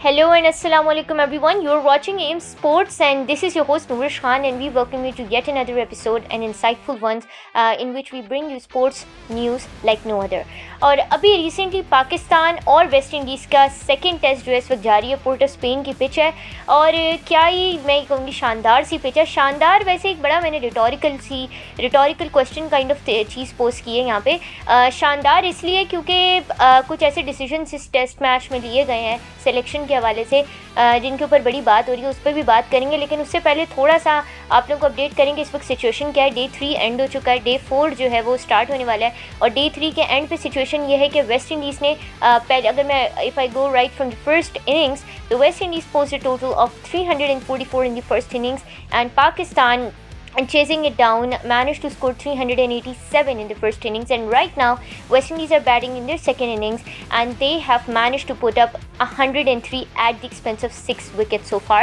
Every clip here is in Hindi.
Hello and assalamu alaikum everyone. You're watching AIM Sports and this is your host Nourish Khan and we welcome you to yet another episode, an insightful one in which we bring you sports news like no other. और अभी रिसेंटली पाकिस्तान और वेस्ट इंडीज़ का सेकंड टेस्ट जो है इस वक्त जारी है। पोर्ट ऑफ स्पेन की पिच है और क्या ही मैं कहूँगी शानदार सी पिच है। शानदार वैसे एक बड़ा मैंने rhetorical question kind of cheese post की है यहाँ पे। शानदार इसलिए क्योंकि कुछ ऐसे डिसीजंस इस टेस्ट मैच में लिए गए हैं सिलेक्शन के हवाले से जिनके ऊपर बड़ी बात हो रही है, उस पर भी बात करेंगे। लेकिन उससे पहले थोड़ा सा आप लोगों को अपडेट करेंगे इस वक्त सिचुएशन क्या है। डे 3 एंड हो चुका है, डे 4 जो है वो स्टार्ट होने वाला है और डे 3 के एंड पे सिचुएशन ये है कि वेस्ट इंडीज़ ने पहले अगर मैं if I go right from the first innings तो West Indies post a total of 344 in the first innings and Pakistan and chasing it down managed to score 387 in the first innings, and right now West Indies are batting in their second innings and they have managed to put up 103 at the expense of 6 wickets so far.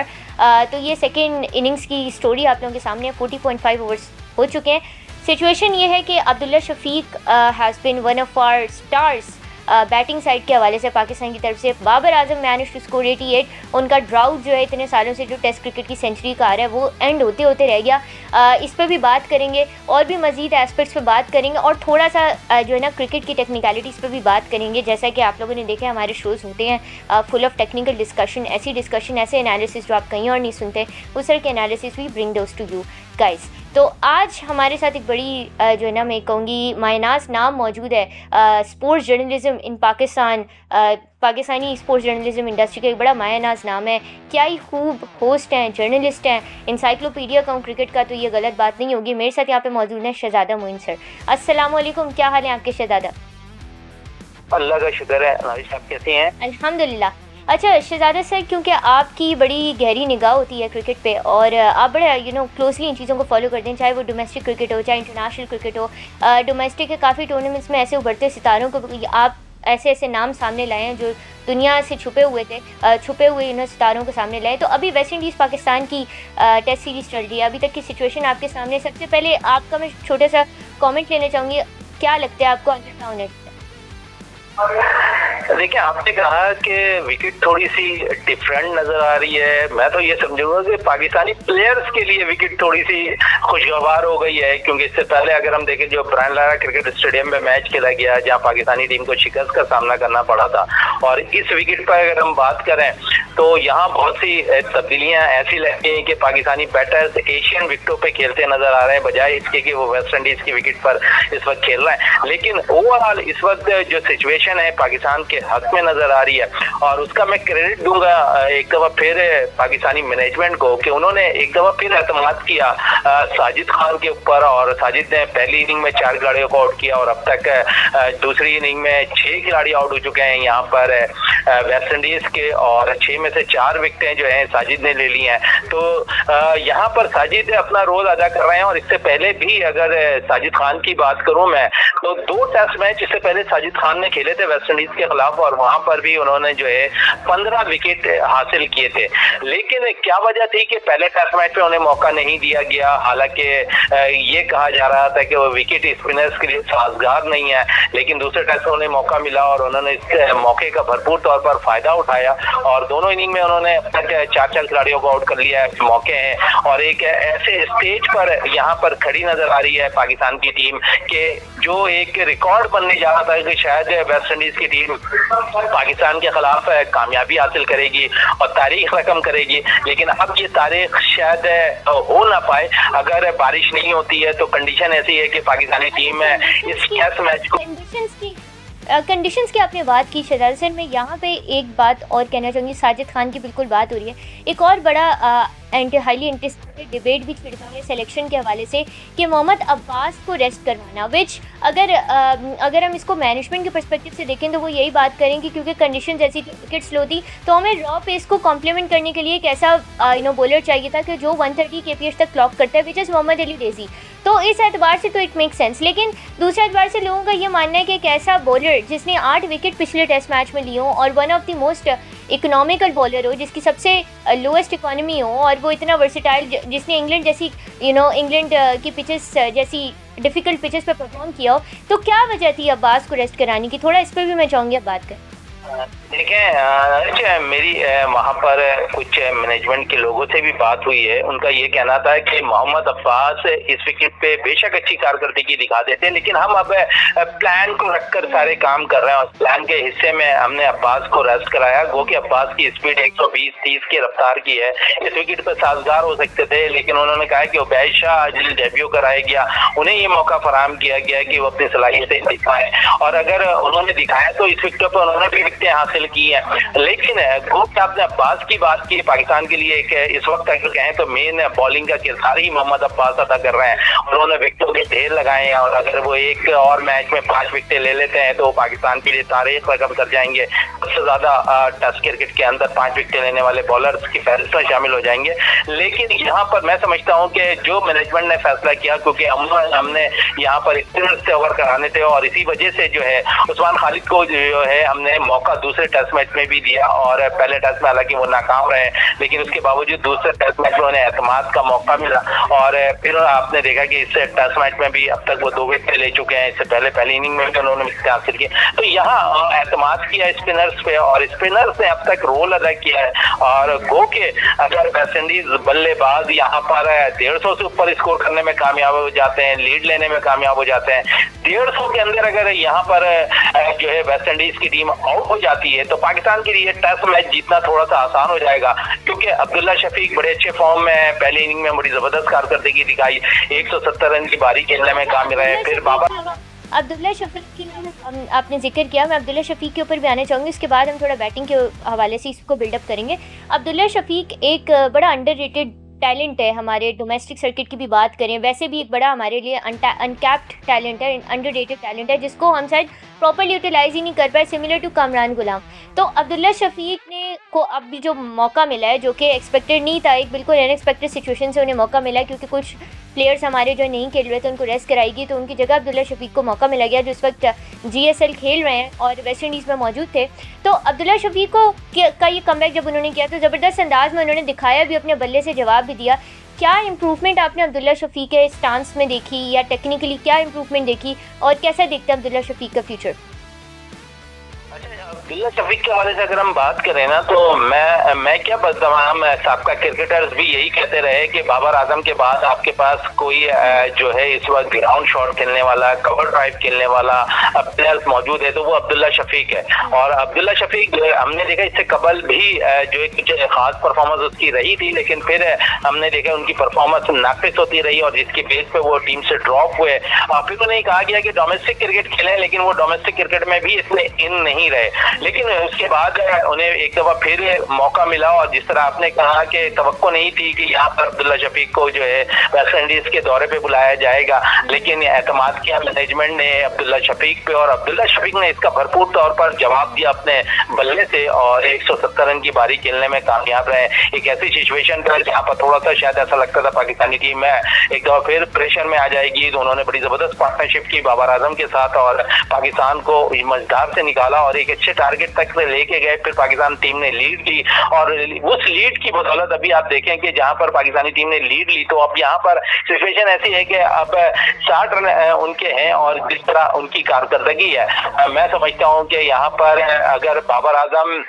तो ये सेकेंड इनिंग्स की स्टोरी आप लोगों के सामने 40.5 ओवर्स हो चुके हैं। सिचुएशन ये है कि Abdullah Shafique has been one of our stars batting side के हवाले से पाकिस्तान की तरफ से। Babar Azam manage to score 88। उनका ड्राउट जो है इतने सालों से जो टेस्ट क्रिकेट की सेंचुरी का आ रहा है वो एंड होते होते रह गया। इस पर भी बात करेंगे और भी मज़ीद एस्पेक्ट्स पे बात करेंगे और थोड़ा सा जो है ना क्रिकेट की टेक्निकलिटीज़ पे भी बात करेंगे। जैसा कि आप लोगों ने देखा हमारे शोज़ होते हैं फुल ऑफ टेक्निकल डिस्कशन, ऐसे एनालिसिस जो आप कहीं और नहीं सुनते, उस तरह के analysis we bring those to you guys. तो आज हमारे साथ एक बड़ी जो है ना मैं कहूँगी मायनाज नाम मौजूद है sports journalism in Pakistan. Pakistani sports journalism industry का एक बड़ा मायनाज नाम है। क्या ही खूब होस्ट हैं, जर्नलिस्ट हैं, इंसाइक्लोपीडिया कहूँ क्रिकेट का तो ये गलत बात नहीं होगी। मेरे साथ यहाँ पे मौजूद हैं शहजादा मोइन सर। अस्सलाम वालेकुम, क्या हाल है आपके शहजादा? अल्लाह का शुक्र है। आप कैसे हैं? अल्हम्दुलिल्लाह। अच्छा शहजादा सर, क्योंकि आपकी बड़ी गहरी निगाह होती है क्रिकेट पे और आप बड़े क्लोजली इन चीज़ों को फॉलो करते हैं, चाहे वो डोमेस्टिक क्रिकेट हो चाहे इंटरनेशनल क्रिकेट हो। डोमेस्टिक के काफ़ी टूर्नामेंट्स में ऐसे उभरते सितारों को आप ऐसे नाम सामने लाए हैं जो दुनिया से छुपे हुए सितारों को सामने लाए। तो अभी वेस्ट इंडीज़ पाकिस्तान की टेस्ट सीरीज़ चल रही है, अभी तक की सिचुएशन आपके सामने। सबसे पहले आपका मैं छोटा सा कॉमेंट लेना चाहूँगी, क्या लगता है आपको अंडर डाउन? देखिए, आपने कहा कि विकेट थोड़ी सी डिफरेंट नजर आ रही है। मैं तो ये समझूंगा कि पाकिस्तानी प्लेयर्स के लिए विकेट थोड़ी सी खुशगवार हो गई है, क्योंकि इससे पहले अगर हम देखें जो ब्रायन लारा क्रिकेट स्टेडियम में मैच खेला गया जहां पाकिस्तानी टीम को शिकस्त का सामना करना पड़ा था, और इस विकेट पर अगर हम बात करें तो यहाँ बहुत सी तब्दीलियां ऐसी लगती हैं कि पाकिस्तानी बैटर्स एशियन विकेटों पे खेलते नजर आ रहे हैं बजाय इसके कि वो वेस्ट इंडीज की विकेट पर इस वक्त खेल रहे हैं। लेकिन ओवरऑल इस वक्त जो सिचुएशन है पाकिस्तान के हक में नजर आ रही है और उसका मैं क्रेडिट दूंगा एक दफा फिर पाकिस्तानी मैनेजमेंट को कि उन्होंने एक दफा फिर एतमाद किया साजिद खान के ऊपर, और साजिद ने पहली इनिंग में 4 खिलाड़ियों को आउट किया और अब तक दूसरी इनिंग में 6 खिलाड़ी आउट हो चुके हैं यहाँ पर वेस्ट इंडीज के, और 6 में से 4 विकेटें जो हैं साजिद ने ले ली हैं। तो यहाँ पर साजिद अपना रोल अदा कर रहे हैं। और इससे पहले भी अगर साजिद खान की बात करूं मैं तो 2 टेस्ट मैच इससे पहले साजिद खान ने खेले थे वेस्ट इंडीज के खिलाफ और वहां पर भी उन्होंने जो है 15 विकेट हासिल किए थे। लेकिन क्या वजह थी कि पहले टेस्ट मैच पे उन्हें मौका नहीं दिया गया, हालांकि ये कहा जा रहा था कि वो विकेट स्पिनर्स के लिए साजगार नहीं है, लेकिन दूसरे टेस्ट में उन्हें मौका मिला और उन्होंने इस मौके का भरपूर तौर पर फायदा उठाया और दोनों इनिंग में उन्होंने अब तक 4 खिलाड़ियों को आउट कर लिया है। मौके हैं और एक ऐसे स्टेज पर यहाँ पर खड़ी नजर आ रही है पाकिस्तान की टीम के जो एक रिकॉर्ड बनने जा रहा था कि शायद वेस्ट इंडीज की टीम पाकिस्तान के खिलाफ कामयाबी हासिल करेगी और तारीख रकम करेगी। लेकिन अब ये तारीख शायद हो ना पाए। अगर बारिश नहीं होती है तो कंडीशन ऐसी है कि पाकिस्तानी टीम इस टेस्ट मैच को कंडीशंस की आपने बात की शहजाद सर, मैं यहाँ पे एक बात और कहना चाहूँगी। साजिद खान की बिल्कुल बात हो रही है। एक और बड़ा हाईली इंटरेस्टिंग डिबेट भी छिड़ गई है सिलेक्शन के हवाले से कि मोहम्मद अब्बास को रेस्ट करवाना, विच अगर हम इसको मैनेजमेंट के पर्सपेक्टिव से देखें तो वो यही बात करें कि क्योंकि कंडीशन जैसी थी, विकेट स्लो थी, तो हमें रॉ पेस को कॉम्प्लीमेंट करने के लिए एक ऐसा बॉलर चाहिए था कि जो 130 kph तक क्लॉक करता है, विच इज़ मोहम्मद अली डेजी। तो इस एतबार से तो इट मेक सेंस। लेकिन दूसरे एतबार से लोगों का ये मानना है कि एक ऐसा बॉलर जिसने 8 विकेट पिछले टेस्ट मैच में लिए हों और one of the most economical bowler हो, जिसकी सबसे लोएस्ट इकोनॉमी हो, और वो इतना वर्सेटाइल, जिसने इंग्लैंड जैसी इंग्लैंड की पिचेस जैसी डिफ़िकल्ट पिचेस पर परफॉर्म किया हो, तो क्या वजह थी अब्बास को रेस्ट कराने की? थोड़ा इस पर भी मैं चाहूँगी आप बात करें। देखें, अच्छा, मेरी वहाँ पर कुछ मैनेजमेंट के लोगों से भी बात हुई है। उनका ये कहना था कि मोहम्मद अब्बास इस विकेट पे बेशक अच्छी कारकर्दगी दिखा देते हैं, लेकिन हम अब प्लान को रखकर सारे काम कर रहे हैं। उस प्लान के हिस्से में हमने अब्बास को रेस्ट कराया। गो कि अब्बास की स्पीड 120-30 की रफ्तार की है, इस विकेट पर साजगार हो सकते थे, लेकिन उन्होंने कहा कि उबैद शाह आज डेब्यू कराया गया, उन्हें ये मौका फराहम किया गया कि वो अपनी सलाहियतें दिखाएं, और अगर उन्होंने दिखाया तो इस विकेट पर उन्होंने भी विकेटें हासिल की है। लेकिन गो कि आपने अब्बास की बात की, पाकिस्तान के लिए एक इस वक्त अगर कहें तो मेन बॉलिंग का किरदार ही मोहम्मद अब्बास अदा कर रहे हैं। उन्होंने विकेटों के ढेर लगाए हैं, और अगर वो एक और मैच में 5 विकेटें ले लेते हैं तो पाकिस्तान के लिए तारीख रकम कर जाएंगे। सबसे ज्यादा टेस्ट क्रिकेट के अंदर 5 विकेटें लेने वाले बॉलर्स की फहरिस्त में शामिल हो जाएंगे। लेकिन यहाँ पर मैं समझता हूँ कि जो मैनेजमेंट ने फैसला किया, क्योंकि हमने यहाँ पर स्पिनर्स से ओवर कराने थे, और इसी वजह से जो है उस्मान खालिद को जो है हमने मौका दूसरे टेस्ट मैच में भी दिया, और पहले टेस्ट में हालांकि वो नाकाम रहे, लेकिन उसके बावजूद दूसरे टेस्ट मैच में उन्हें एतमाद का मौका मिला। और फिर आपने देखा कि इस टेस्ट मैच में भी अब तक वो 2 विकेट ले चुके हैं। इससे पहली इनिंग में भी उन्होंने विकेट हासिल की। तो यहाँ एतमाद किया स्पिनर्स पे, और स्पिनर्स ने अब तक रोल अदा किया है। और गो के अगर वेस्ट इंडीज बल्लेबाज यहाँ पर 150 से ऊपर स्कोर करने में कामयाब हो जाते हैं, लीड लेने में कामयाब हो जाते हैं, 150 के अंदर अगर यहाँ पर जो है वेस्ट इंडीज की टीम आउट हो जाती है, तो पाकिस्तान के लिए टेस्ट मैच जीतना थोड़ा सा आसान हो जाएगा, क्योंकि अब्दुल्ला शफीक बड़े अच्छे फॉर्म में है। पहली इनिंग में बड़ी जबरदस्त कारकर्दगी दिखाई, 170 रन की बारी खेलने में कामयाब रहे। फिर बाबर अब्दुल्ला शफीक की आपने जिक्र किया, मैं अब्दुल्ला शफीक के ऊपर भी आना चाहूँगी। उसके बाद हम थोड़ा बैटिंग के हवाले से इसको बिल्डअप करेंगे। अब्दुल्ला शफीक एक बड़ा अंडररेटेड टैलेंट है। हमारे डोमेस्टिक सर्किट की भी बात करें, वैसे भी एक बड़ा हमारे लिए अनकैप्ड टैलेंट है, अंडररेटेड टैलेंट है, जिसको हम शायद प्रॉपरली यूटिलाइज ही नहीं कर पाए, सिमिलर टू कामरान गुलाम। तो अब्दुल्ला शफीक ने को अब भी जो मौका मिला है, जो कि एक्सपेक्टेड नहीं था, एक बिल्कुल अनएक्सपेक्टेड सिचुएशन से उन्हें मौका मिला, क्योंकि कुछ प्लेयर्स हमारे जो नहीं खेल रहे थे उनको रेस्ट कराएगी, तो उनकी जगह अब्दुल्ला शफीक को मौका मिला गया, जो इस वक्त GSL खेल रहे हैं और वेस्ट इंडीज़ में मौजूद थे। तो अब्दुल्ला शफीक को का ये कमबैक जब उन्होंने किया तो ज़बरदस्त अंदाज में उन्होंने दिखाया भी, अपने बल्ले से जवाब भी दिया। क्या इम्प्रूवमेंट आपने अब्दुल्ला शफीक के स्टांस में देखी, या टेक्निकली क्या इम्प्रूवमेंट देखी, और कैसा देखते हैं अब्दुल्ला शफीक का फ्यूचर? अब्दुल्ला शफीक के हवाले से अगर हम बात करें ना, तो मैं क्या तमाम साबका क्रिकेटर्स भी यही कहते रहे कि बाबर आजम के बाद आपके पास कोई जो है इस वक्त ग्राउंड शॉट खेलने वाला, कवर ड्राइव खेलने वाला प्लेयर्स मौजूद है, तो वो अब्दुल्ला शफीक है। और अब्दुल्ला शफीक हमने देखा इससे कबल भी जो है कुछ खास परफॉर्मेंस उसकी रही थी, लेकिन फिर हमने देखा उनकी परफॉर्मेंस नाकिस होती रही, और जिसकी बेस पे वो टीम से ड्रॉप हुए। फिर उन्हें कहा गया कि डोमेस्टिक क्रिकेट खेलें, लेकिन वो डोमेस्टिक क्रिकेट में भी इतने इन नहीं रहे। लेकिन उसके बाद उन्हें एक दफा फिर मौका मिला, और जिस तरह आपने कहा कि तवक्को नहीं थी कि यहाँ पर अब्दुल्ला शफीक को जो है वेस्ट इंडीज के दौरे पे बुलाया जाएगा, लेकिन एतमाद किया मैनेजमेंट ने अब्दुल्ला शफीक पे, और अब्दुल्ला शफीक ने इसका भरपूर तौर पर जवाब दिया अपने बल्ले से, और 170 रन की बारी खेलने में कामयाब रहे। एक ऐसी सिचुएशन पर जहाँ पर थोड़ा सा शायद ऐसा लगता था पाकिस्तानी टीम में एक दफा फिर प्रेशर में आ जाएगी, तो उन्होंने बड़ी जबरदस्त पार्टनरशिप की बाबर आजम के साथ, और पाकिस्तान को मझधार से निकाला और एक अच्छे टारगेट तक लेके गए। फिर पाकिस्तान टीम ने लीड ली, और उस लीड की बदौलत अभी आप देखें कि जहां पर पाकिस्तानी टीम ने लीड ली, तो अब यहाँ पर सिचुएशन ऐसी है कि अब 60 रन उनके हैं, और जिस तरह उनकी कारकर्दगी है, मैं समझता हूँ कि यहाँ पर अगर बाबर आजम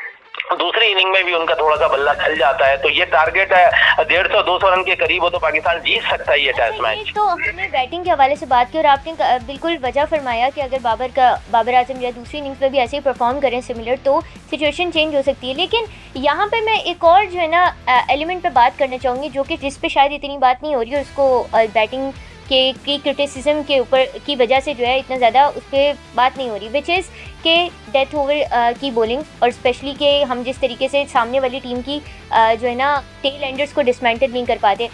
दूसरी इनिंग में भी उनका थोड़ा सा बल्ला चल जाता है, तो ये टारगेट है 150-200 रन के करीब हो, तो पाकिस्तान जीत सकता है ये टेस्ट मैच। तो हमने बैटिंग के हवाले से बात की, और आपने बिल्कुल वजह फरमाया कि अगर बाबर आजम या दूसरी इनिंग्स में भी ऐसे ही परफॉर्म करें सिमिलर, तो सिचुएशन चेंज हो सकती है। लेकिन यहाँ पे मैं एक और जो है ना एलिमेंट पे बात करना चाहूँगी, जो कि जिस पे शायद इतनी बात नहीं हो रही, और उसको बैटिंग की क्रिटिसिज्म के ऊपर की वजह से जो है इतना ज़्यादा उस पर बात नहीं हो रही, विच इज़ के डेथ ओवर की बॉलिंग, और स्पेशली कि हम जिस तरीके से सामने वाली टीम की जो है ना टेल एंडर्स को डिसमेंटल नहीं कर पाते।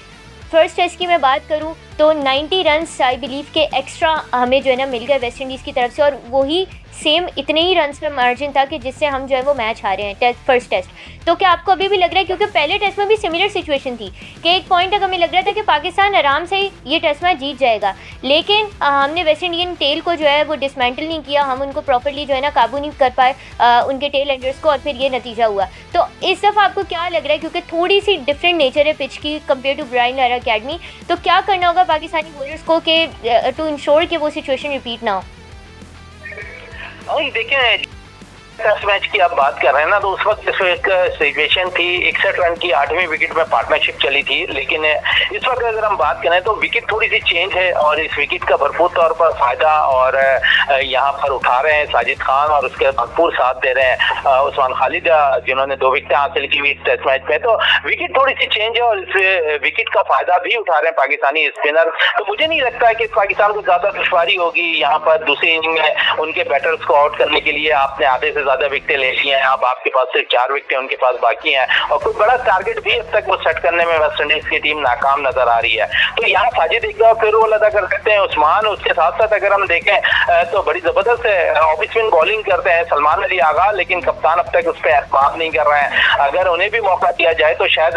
फर्स्ट टेस्ट की मैं बात करूं तो 90 रन्स आई बिलीव के एक्स्ट्रा हमें जो है ना मिल गए वेस्ट इंडीज़ की तरफ से, और वही सेम इतने ही रन्स में मार्जिन था कि जिससे हम जो है वो मैच हारे हैं फर्स्ट टेस्ट। तो क्या आपको अभी भी लग रहा है, क्योंकि पहले टेस्ट में भी सिमिलर सिचुएशन थी कि एक पॉइंट तक हमें लग रहा था कि पाकिस्तान आराम से ये टेस्ट मैच जीत जाएगा, लेकिन हमने वेस्ट इंडियन टेल को जो है वो डिसमेंटल नहीं किया, हम उनको प्रॉपरली जो है ना काबू नहीं कर पाए उनके टेल एंडर्स को, और फिर ये नतीजा हुआ। तो इस दफ़ा आपको क्या लग रहा है, क्योंकि थोड़ी सी डिफरेंट नेचर है पिच की compare to Brian Lara academy, तो क्या करना होगा पाकिस्तानी बॉलर्स को कि टू इंश्योर कि वो सिचुएशन रिपीट ना हो? देखें, टेस्ट मैच की आप बात कर रहे हैं ना, तो उस वक्त एक सिचुएशन थी, 61 रन की 8वीं विकेट में पार्टनरशिप चली थी। लेकिन इस वक्त अगर हम बात करें तो विकेट थोड़ी सी चेंज है और इस विकेट का भरपूर तौर पर फायदा और यहाँ पर उठा रहे हैं साजिद खान और उसके भरपूर साथ दे रहे हैं उस्मान खालिद, जिन्होंने 2 विकेटें हासिल की हुई इस टेस्ट मैच में। तो विकेट थोड़ी सी चेंज है और इस विकेट का फायदा भी उठा रहे हैं पाकिस्तानी स्पिनर। तो मुझे नहीं लगता है कि पाकिस्तान को ज्यादा दुश्वारी होगी यहाँ पर दूसरी इनिंग में उनके बैटर्स को आउट करने के लिए। आपने आधे से ज्यादा विकेटें ले ली हैं, अब आपके पास सिर्फ 4 विकेटें उनके पास बाकी हैं और कोई बड़ा टारगेट भी अब तक वो सेट करने में वेस्ट इंडीज की टीम नाकाम नजर आ रही है। तो यहाँ साजिद एक बार फिर रोल अदा कर सकते हैं उस्मान। उसके साथ साथ अगर हम देखें तो बड़ी जबरदस्त ऑफ स्पिन बॉलिंग करते हैं सलमान अली आगा, लेकिन कप्तान अब तक उस पर एतमाद नहीं कर रहे हैं। अगर उन्हें भी मौका दिया जाए तो शायद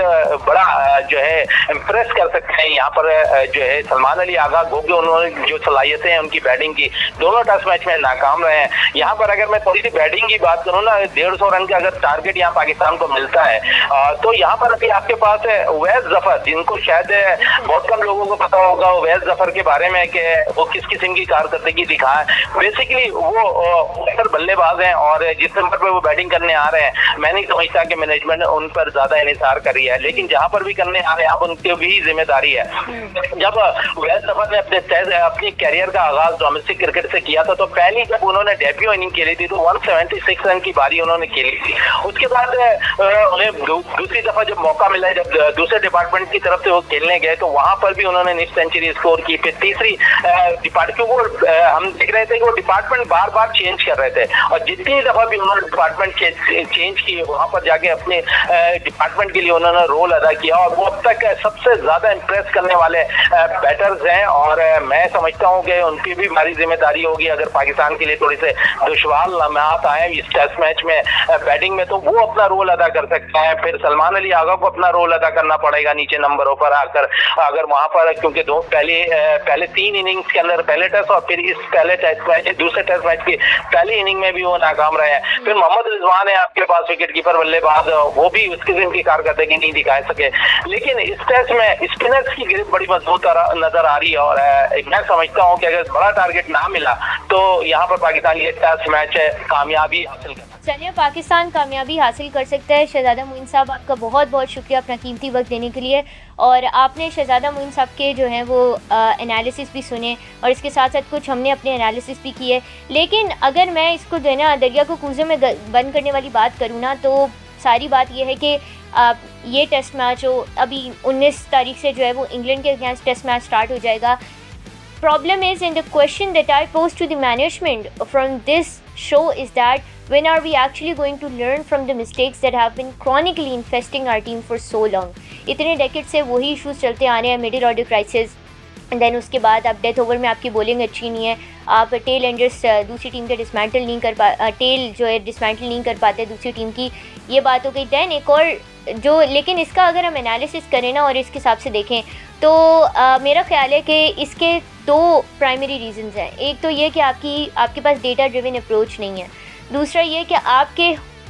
बड़ा जो है इम्प्रेस कर सकते हैं यहाँ पर जो है सलमान अली आगा, क्योंकि उन्होंने जो सलाहियतें हैं उनकी बैटिंग की, दोनों टेस्ट मैच में नाकाम रहे हैं। यहाँ पर अगर मैं थोड़ी सी बैटिंग की बात करूँ ना, 150 रन का अगर टारगेट यहाँ पाकिस्तान को मिलता है तो यहाँ पर अभी आपके पास है उवैस जफर, जिनको शायद बहुत कम लोगों को पता होगा उवैस जफर के बारे में कि वो किस किस्म की कारकर्दगी दिखाए। बेसिकली वो ओपनर बल्लेबाज हैं और जिस नंबर पर वो बैटिंग करने आ रहे हैं, मैं नहीं समझता कि मैनेजमेंट उन पर ज्यादा इन्हिसार कर रही है, लेकिन जहां पर भी करने आ रहे हैं अब उनकी भी जिम्मेदारी है। जब उवैस जफर ने अपनी कैरियर का आगाज डोमेस्टिक क्रिकेट से किया था तो पहली जब उन्होंने डेब्यू इनिंग खेली थी तो 176 रन की बारी उन्होंने खेली थी। उसके बाद उन्हें दूसरी दफा जब मौका मिला, जब दूसरे डिपार्टमेंट की तरफ से वो खेलने गए तो वहां पर भी उन्होंने निफ्ट सेंचुरी स्कोर की। फिर तीसरी डिपार्टमेंट को हम देख रहे थे कि वो डिपार्टमेंट बार बार चेंज कर रहे थे और जितनी दफा भी उन्होंने डिपार्टमेंट चेंज किए वहां पर जाके अपने डिपार्टमेंट के लिए उन्होंने रोल अदा किया और वो अब तक सबसे ज्यादा इंप्रेस करने वाले बैटर्स हैं। और मैं समझता हूँ कि उनकी भी भारी जिम्मेदारी होगी अगर पाकिस्तान के लिए थोड़ी से दुश्वार लम्हात आए इस टेस्ट मैच में बैटिंग में, तो वो अपना रोल अदा कर सकते हैं। फिर सलमान अली आगा को अपना रोल अदा करना पड़ेगा नीचे नंबरों पर आकर, अगर वहां पर, क्योंकि पहले 3 इनिंग्स के अंदर पहले टेस्ट और फिर इस पहले टेस्ट मैच दूसरे टेस्ट मैच की पहली इनिंग में भी वो नाकाम रहे हैं। फिर मोहम्मद रिजवान है आपके पास विकेट कीपर बल्लेबाज, वो भी उस किस्म की कारकर्दगी नहीं दिखा सके। लेकिन इस टेस्ट में स्पिनर्स की गिरफ्त बड़ी मजबूत नजर आ रही है और मैं समझता हूँ कि अगर बड़ा टारगेट ना मिला तो यहाँ पर पाकिस्तान ये टेस्ट मैच कामयाबी हासिल कर। चलिए, पाकिस्तान कामयाबी हासिल कर सकता है। शहजादा मोइन साहब, आपका बहुत बहुत शुक्रिया अपना कीमती वक्त देने के लिए। और आपने शहजादा मोइन साहब के जो हैं वो एनालिसिस भी सुने और इसके साथ साथ कुछ हमने अपने एनालिसिस भी किए। लेकिन अगर मैं इसको जो है ना दरिया को कूजे में बंद करने वाली बात करूँ ना, तो सारी बात ये है कि ये टेस्ट मैच हो अभी 19 तारीख से जो है वो इंग्लैंड के अगेंस्ट टेस्ट मैच स्टार्ट हो जाएगा। Problem is, and the question that I pose to the management from this show is that when are we actually going to learn from the mistakes that have been chronically infesting our team for so long? इतने डेकेड से वही इश्यूज चलते आ रहे हैं, middle order crisis, and then उसके बाद आप डेथ ओवर में आपकी बॉलिंग अच्छी नहीं है, आप टेल एंडर्स दूसरी टीम के डिसमेंटल नहीं कर टेल जो है डिसमेंटल नहीं कर पाते दूसरी टीम की, ये बात हो गई। दैन एक और जो, लेकिन इसका अगर हम एनालिसिस करें ना और इसके हिसाब से देखें तो मेरा ख्याल है कि इसके 2 प्राइमरी रीजंस हैं। एक तो ये कि आपके पास डेटा ड्रिवन अप्रोच नहीं है, दूसरा ये कि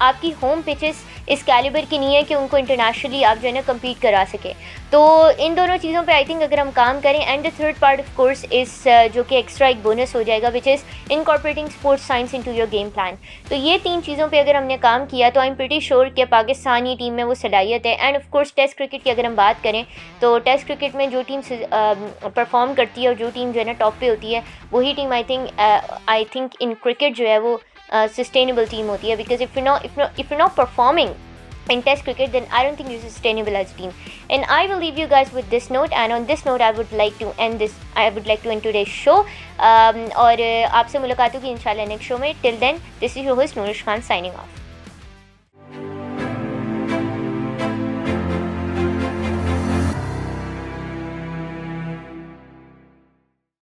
आपकी होम पिचेस इस कैलिबर की नहीं है कि उनको इंटरनेशनली आप जो है ना कम्पीट करा सके। तो इन दोनों चीज़ों पे आई थिंक अगर हम काम करें, and the third part of course इस जो कि एक्स्ट्रा एक बोनस हो जाएगा, which is incorporating sports science into your game plan. तो ये 3 चीज़ों पे अगर हमने काम किया तो आई एम प्रीटी श्योर कि पाकिस्तानी टीम में वो सलाहियत है। And of course test cricket की अगर हम बात करें तो टेस्ट क्रिकेट में जो टीम परफॉर्म करती है और जो टीम जो है ना टॉप पे होती है, वही team I think in cricket जो है वो sustainable team होती है, because if you're not performing in test cricket, then I don't think you're sustainable as a team. And I will leave you guys with this note, and on this note I would like to end today's show. और आपसे मुलाकात होगी इंशाल्लाह नेक्स्ट शो में. Till then, this is your host Nourish Khan signing off.